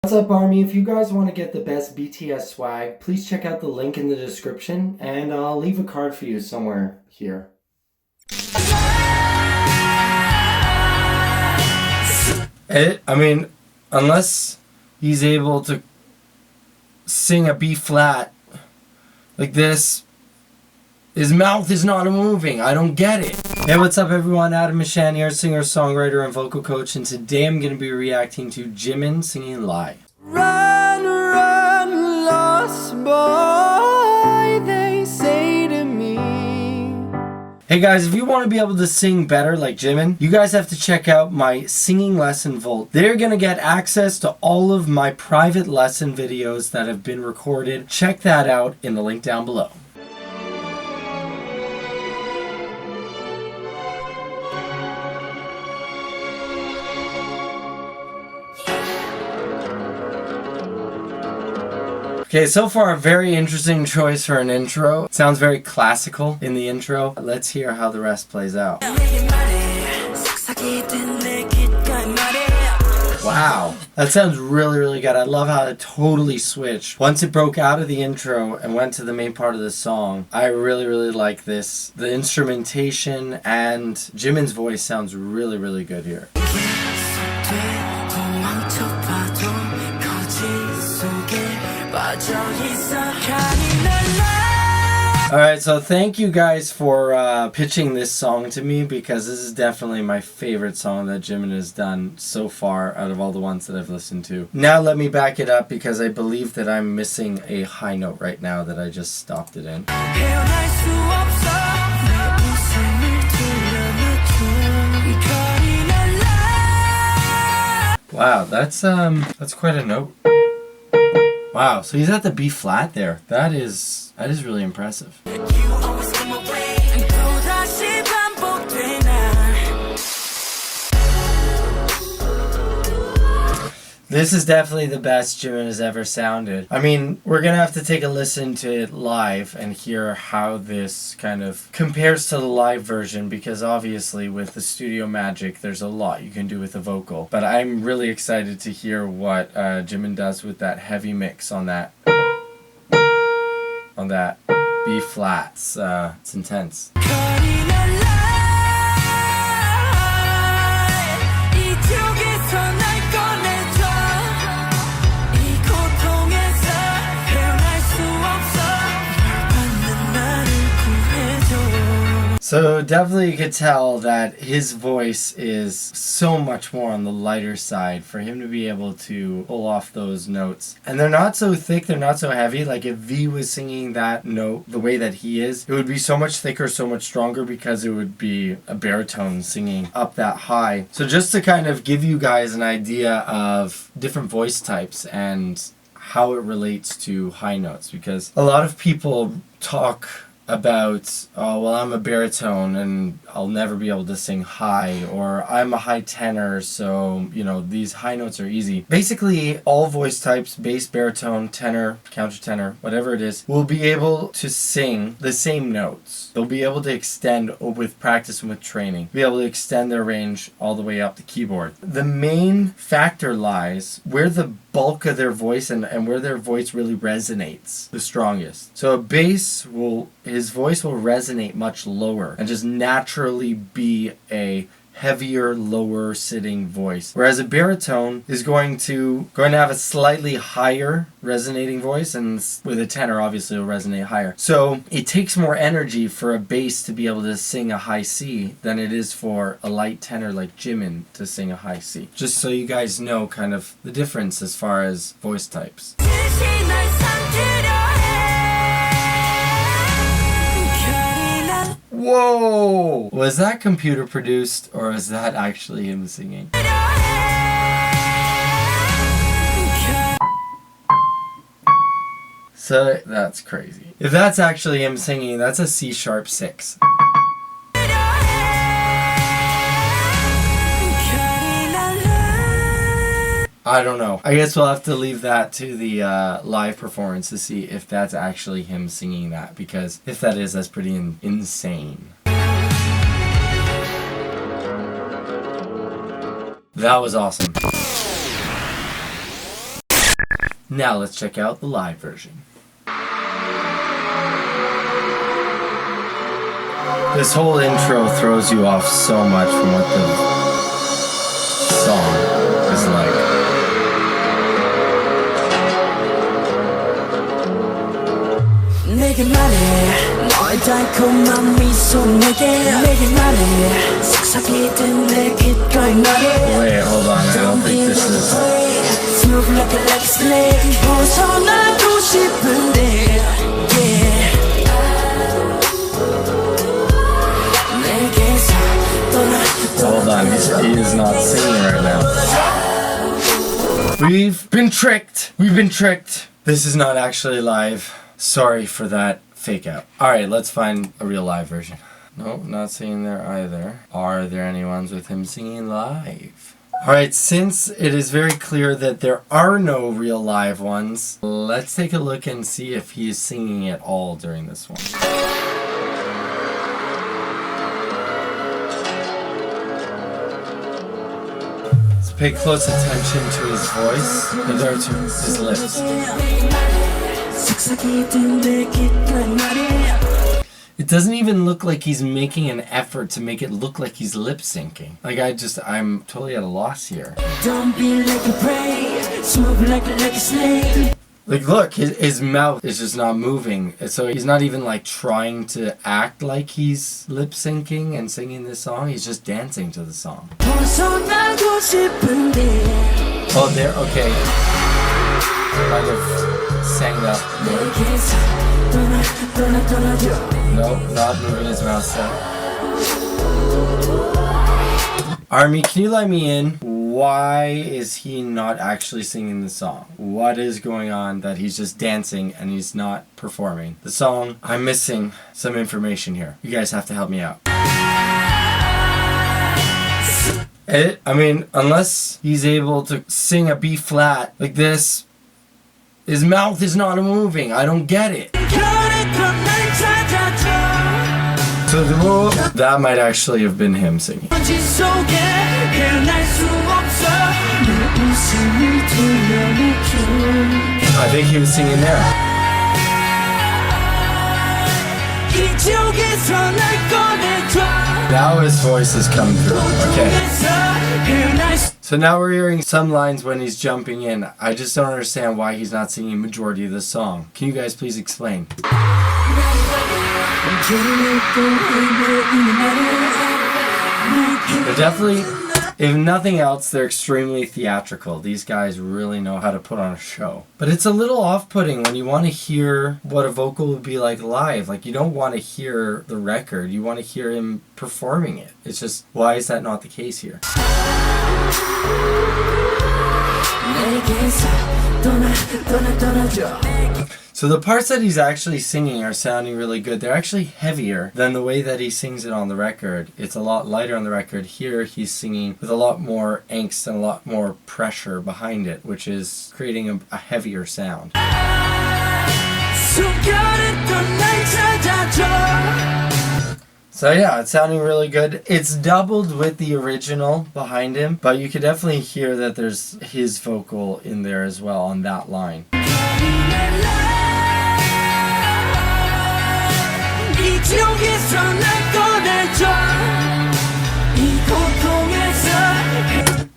What's up, Army? If you guys want to get the best BTS swag, please check out the link in the description, and I'll leave a card for you somewhere here. Unless he's able to sing a B flat like this, his mouth is not moving. I don't get it. Hey, what's up, everyone? Mishan here, singer, songwriter, and vocal coach, and today I'm going to be reacting to Jimin singing Lie. Run, run, lost boy, they say to me. Hey guys, if you want to be able to sing better like Jimin, you guys have to check out my singing lesson vault. They're going to get access to all of my private lesson videos that have been recorded. Check that out in the link down below. Okay, so far a very interesting choice for an intro. It sounds very classical in the intro. Let's hear how the rest plays out. Wow, that sounds really good. I love how it totally switched. Once it broke out of the intro and went to the main part of the song, I really like this. The instrumentation and Jimin's voice sounds really good here. Alright, so thank you guys for pitching this song to me, because this is definitely my favorite song that Jimin has done so far out of all the ones that I've listened to. Now let me back it up, because I believe that I'm missing a high note right now that I just stopped it in. Wow, that's quite a note. Wow, so he's at the B flat there. That is really impressive. This is definitely the best Jimin has ever sounded. I mean, we're gonna have to take a listen to it live and hear how this kind of compares to the live version, because obviously with the studio magic, there's a lot you can do with the vocal. But I'm really excited to hear what Jimin does with that heavy mix on that B flats. It's intense. So definitely you could tell that his voice is so much more on the lighter side for him to be able to pull off those notes. And they're not so thick, they're not so heavy. Like if V was singing that note the way that he is, it would be so much thicker, so much stronger, because it would be a baritone singing up that high. So just to kind of give you guys an idea of different voice types and how it relates to high notes, because a lot of people talk about, oh, well, I'm a baritone and I'll never be able to sing high, or I'm a high tenor, so, you know, these high notes are easy. Basically, all voice types, bass, baritone, tenor, countertenor, whatever it is, will be able to sing the same notes. They'll be able to extend with practice and with training, be able to extend their range all the way up the keyboard. The main factor lies where the bulk of their voice and where their voice really resonates the strongest. So a bass his voice will resonate much lower and just naturally be a heavier, lower sitting voice. Whereas a baritone is going to have a slightly higher resonating voice, and with a tenor obviously it'll resonate higher. So it takes more energy for a bass to be able to sing a high C than it is for a light tenor like Jimin to sing a high C. Just so you guys know kind of the difference as far as voice types. Whoa! Was that computer produced, or is that actually him singing? So that's crazy. If that's actually him singing, that's a C sharp 6. I don't know. I guess we'll have to leave that to the live performance to see if that's actually him singing that, because if that is, that's pretty insane. That was awesome. Now let's check out the live version. This whole intro throws you off so much from what the song is like. 내게 말해 너의 달콤한 미소 내게 말해 속삭이던 내 귓가에 말해 Wait, hold on, I don't think this is... Smooth like a snake 벗어나고 싶은데 yeah. 내게서 Hold on, he is not singing right now. We've been tricked! We've been tricked! This is not actually live. Sorry for that fake out. Alright, let's find a real live version. No, not singing there either. Are there any ones with him singing live? Alright, since it is very clear that there are no real live ones, let's take a look and see if he is singing at all during this one. Let's pay close attention to his voice, and to his lips. It doesn't even look like he's making an effort to make it look like he's lip syncing. Like I'm totally at a loss here. Don't be like a prey, smooth like a snake. Like look, his mouth is just not moving. So he's not even like trying to act like he's lip syncing and singing this song. He's just dancing to the song. Oh, there, okay. Might have sang that. Nope, not moving his mouth set. Army, can you let me in? Why is he not actually singing the song? What is going on that he's just dancing and he's not performing the song? I'm missing some information here. You guys have to help me out. I mean, unless he's able to sing a B flat like this, his mouth is not moving. I don't get it. So that might actually have been him singing. I think he was singing there. Now his voice is coming through. Okay. So now we're hearing some lines when he's jumping in. I just don't understand why he's not singing majority of the song. Can you guys please explain? They're definitely, if nothing else, they're extremely theatrical. These guys really know how to put on a show. But it's a little off-putting when you want to hear what a vocal would be like live. Like, you don't want to hear the record. You want to hear him performing it. It's just, why is that not the case here? So the parts that he's actually singing are sounding really good. They're actually heavier than the way that he sings it on the record. It's a lot lighter on the record. Here he's singing with a lot more angst and a lot more pressure behind it, which is creating a heavier sound. So yeah, it's sounding really good. It's doubled with the original behind him, but you could definitely hear that there's his vocal in there as well on that line.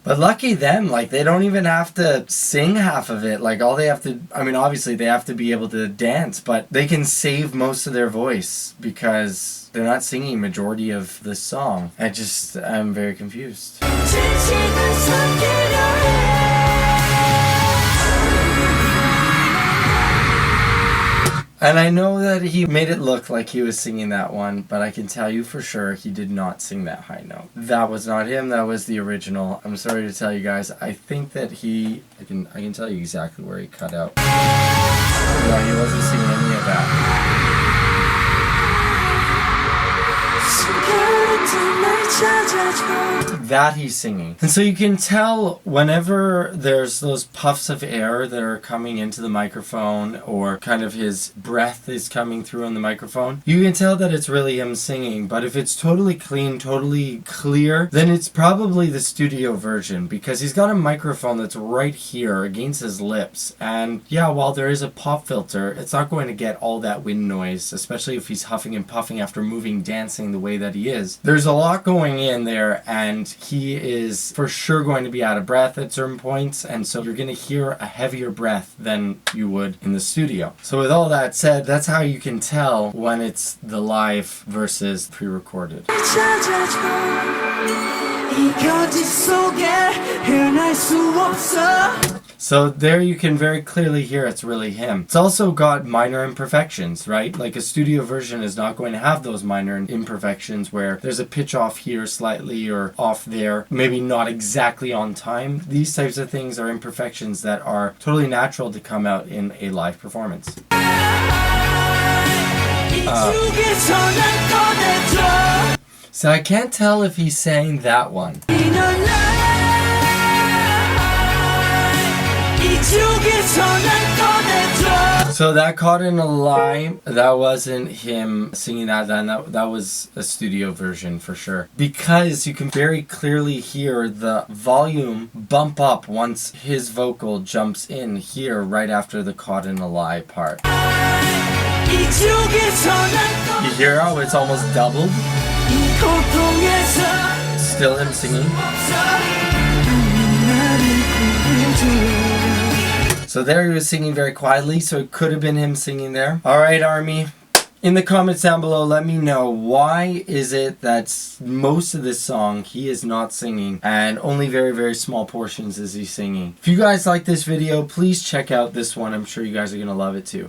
But lucky them, like, they don't even have to sing half of it. Like, all they have to, I mean, obviously they have to be able to dance, but they can save most of their voice because they're not singing majority of the song. I'm very confused. And I know that he made it look like he was singing that one, but I can tell you for sure he did not sing that high note. That was not him, that was the original. I'm sorry to tell you guys, I think that I can tell you exactly where he cut out. No, he wasn't singing any of that. 숨겨뒀던 날 찾아줘. That he's singing. And so you can tell whenever there's those puffs of air that are coming into the microphone, or kind of his breath is coming through on the microphone, you can tell that it's really him singing. But if it's totally clean, totally clear, then it's probably the studio version, because he's got a microphone that's right here against his lips. And yeah, while there is a pop filter, it's not going to get all that wind noise, especially if he's huffing and puffing after moving, dancing the way that he is. There's a lot going in there, and he is for sure going to be out of breath at certain points, and so you're going to hear a heavier breath than you would in the studio. So with all that said, that's how you can tell when it's the live versus pre-recorded. 찾아줘. 이 거짓 속에 헤어날 수 없어. So there you can very clearly hear it's really him. It's also got minor imperfections, right? Like a studio version is not going to have those minor imperfections where there's a pitch off here slightly or off there, maybe not exactly on time. These types of things are imperfections that are totally natural to come out in a live performance. So I can't tell if he sang that one. So that Caught in a Lie, that wasn't him singing that then. That was a studio version for sure. Because you can very clearly hear the volume bump up once his vocal jumps in here right after the Caught in a Lie part. You hear how it's almost doubled? Still him singing. So there he was singing very quietly, so it could have been him singing there. Alright, Army. In the comments down below, let me know, why is it that most of this song he is not singing and only very, very small portions is he singing? If you guys like this video, please check out this one. I'm sure you guys are going to love it too.